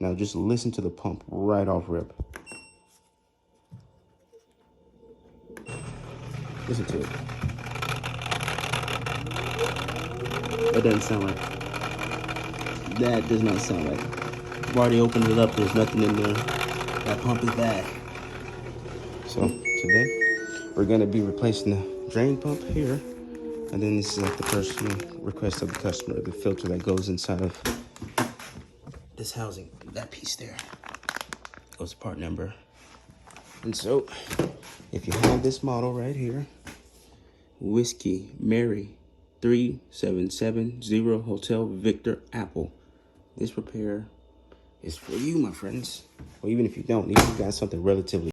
Now just listen to the pump right off rip. Listen to it. That doesn't sound right. That does not sound right. I've already opened it up. There's nothing in there. That pump is bad. So today we're gonna be replacing the drain pump here. And then this is at the personal request of the customer, the filter that goes inside of this housing, that piece there. Goes to part number. And so if you have this model right here, Whiskey Mary 3770 Hotel Victor Apple, this repair is for you, my friends. Or even if you don't, even if you got something relatively